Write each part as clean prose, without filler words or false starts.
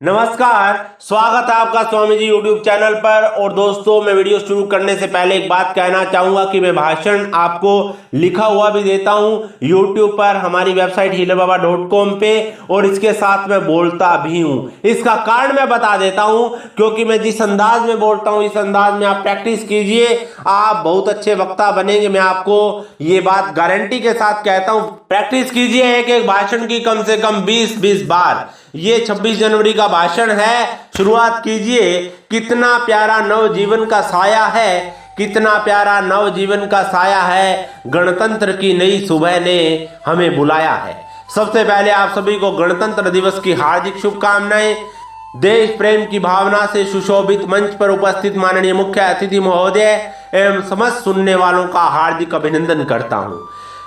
नमस्कार, स्वागत है आपका स्वामी जी यूट्यूब चैनल पर। और दोस्तों, मैं वीडियो शुरू करने से पहले एक बात कहना चाहूंगा कि मैं भाषण आपको लिखा हुआ भी देता हूं यूट्यूब पर, हमारी वेबसाइट healerbaba.com पे, और इसके साथ मैं बोलता भी हूं। इसका कारण मैं बता देता हूं, क्योंकि मैं जिस अंदाज में बोलता हूं इस अंदाज में आप प्रैक्टिस कीजिए, आप बहुत अच्छे वक्ता बनेंगे। मैं आपको ये बात गारंटी के साथ कहता हूं। प्रैक्टिस कीजिए एक एक भाषण की कम से कम 20-20 बार। ये 26 जनवरी का भाषण है, शुरुआत कीजिए। कितना प्यारा नवजीवन का साया है, कितना प्यारा नवजीवन का साया है, गणतंत्र की नई सुबह ने हमें बुलाया है। सबसे पहले आप सभी को गणतंत्र दिवस की हार्दिक शुभकामनाएं। देश प्रेम की भावना से सुशोभित मंच पर उपस्थित माननीय मुख्य अतिथि महोदय एवं समस्त सुनने वालों का हार्दिक अभिनंदन करता हूं।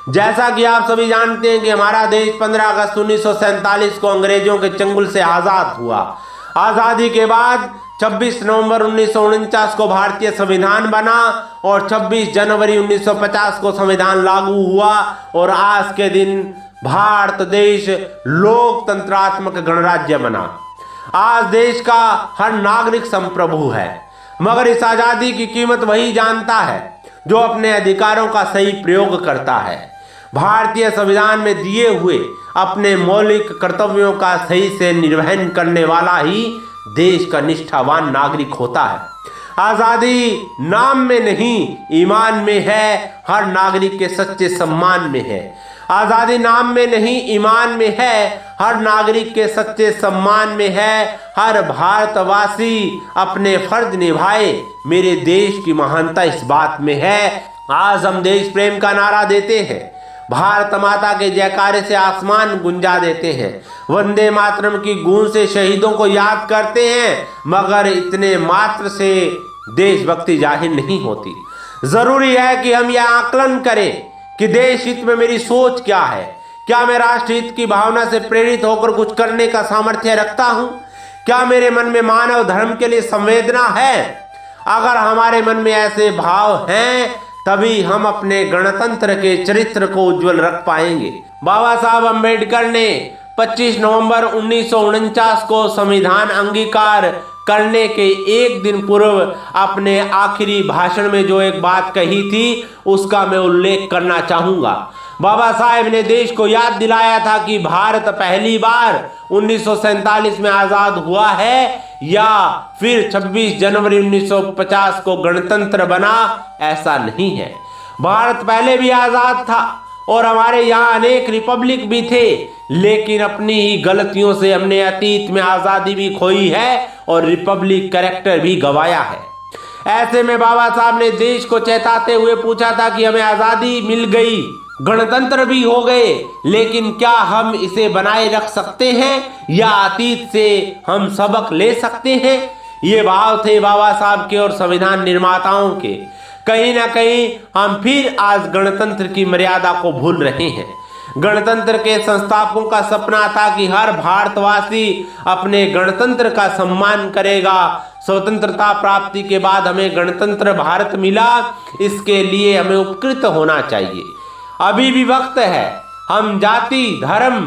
जैसा कि आप सभी जानते हैं कि हमारा देश 15 अगस्त 1947 को अंग्रेजों के चंगुल से आजाद हुआ। आजादी के बाद 26 नवंबर 1949 को भारतीय संविधान बना और 26 जनवरी 1950 को संविधान लागू हुआ। और आज के दिन भारत देश लोकतंत्रात्मक गणराज्य बना। आज देश का हर नागरिक संप्रभु है, मगर इस आजादी की कीमत वही जानता है जो अपने अधिकारों का सही प्रयोग करता है। भारतीय संविधान में दिए हुए अपने मौलिक कर्तव्यों का सही से निर्वहन करने वाला ही देश का निष्ठावान नागरिक होता है। आजादी नाम में नहीं, ईमान में है, हर नागरिक के सच्चे सम्मान में है। आजादी नाम में नहीं, ईमान में है, हर नागरिक के सच्चे सम्मान में है। हर भारतवासी अपने फर्ज निभाए, मेरे देश की महानता इस बात में है। आज हम देश प्रेम का नारा देते हैं, भारत माता के जयकारे से आसमान गुंजा देते हैं, वंदे मातरम की गूंज से शहीदों को याद करते हैं, मगर इतने मात्र से देशभक्ति जाहिर नहीं होती। जरूरी है कि हम यह आकलन करें कि देश हित में मेरी सोच क्या है। क्या मैं राष्ट्र हित की भावना से प्रेरित होकर कुछ करने का सामर्थ्य रखता हूं? क्या मेरे मन में मानव धर्म के लिए संवेदना है? अगर हमारे मन में ऐसे भाव हैं, तभी हम अपने गणतंत्र के चरित्र को उज्जवल रख पाएंगे। बाबा साहब अम्बेडकर ने 25 नवंबर 1949 को संविधान अंगीकार करने के एक दिन पूर्व अपने आखिरी भाषण में जो एक बात कही थी, उसका मैं उल्लेख करना चाहूंगा। बाबा साहेब ने देश को याद दिलाया था कि भारत पहली बार 1947 में आजाद हुआ है या फिर 26 जनवरी 1950 को गणतंत्र बना, ऐसा नहीं है। भारत पहले भी आजाद था और हमारे यहाँ अनेक रिपब्लिक भी थे, लेकिन अपनी ही गलतियों से हमने अतीत में आजादी भी खोई है और रिपब्लिक कैरेक्टर भी गवाया है। ऐसे में बाबा साहब ने देश को चेताते हुए पूछा था कि हमें आजादी मिल गई, गणतंत्र भी हो गए, लेकिन क्या हम इसे बनाए रख सकते हैं या अतीत से हम सबक ले सकते हैं? ये भाव थे बाबा साहब के और संविधान निर्माताओं के। कहीं ना कहीं हम फिर आज गणतंत्र की मर्यादा को भूल रहे हैं। गणतंत्र के संस्थापकों का सपना था कि हर भारतवासी अपने गणतंत्र का सम्मान करेगा। स्वतंत्रता प्राप्ति के बाद हमें गणतंत्र भारत मिला, इसके लिए हमें उपकृत होना चाहिए। अभी भी वक्त है, हम जाति, धर्म,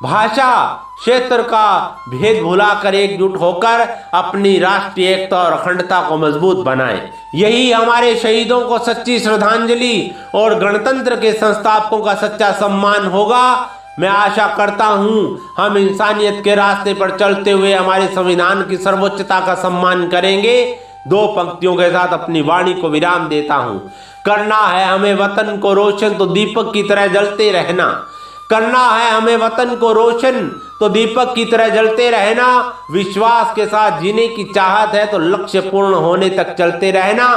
भाषा, क्षेत्र का भेद भुलाकर एकजुट होकर अपनी राष्ट्रीय एकता और अखंडता को मजबूत बनाएं। यही हमारे शहीदों को सच्ची श्रद्धांजलि और गणतंत्र के संस्थापकों का सच्चा सम्मान होगा। मैं आशा करता हूं हम इंसानियत के रास्ते पर चलते हुए हमारे संविधान की सर्वोच्चता का सम्मान करेंगे। दो पंक्तियों के साथ अपनी वाणी को विराम देता हूं। करना है हमें वतन को रोशन तो दीपक की तरह जलते रहना। करना है हमें वतन को रोशन तो दीपक की तरह जलते रहना। विश्वास के साथ जीने की चाहत है तो लक्ष्य पूर्ण होने तक चलते रहना।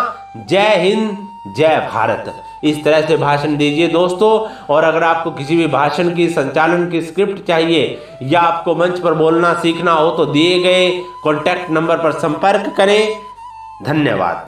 जय हिंद, जय भारत। इस तरह से भाषण दीजिए दोस्तों। और अगर आपको किसी भी भाषण की संचालन की स्क्रिप्ट चाहिए या आपको मंच पर बोलना सीखना हो तो दिए गए कॉन्टैक्ट नंबर पर संपर्क करें। धन्यवाद।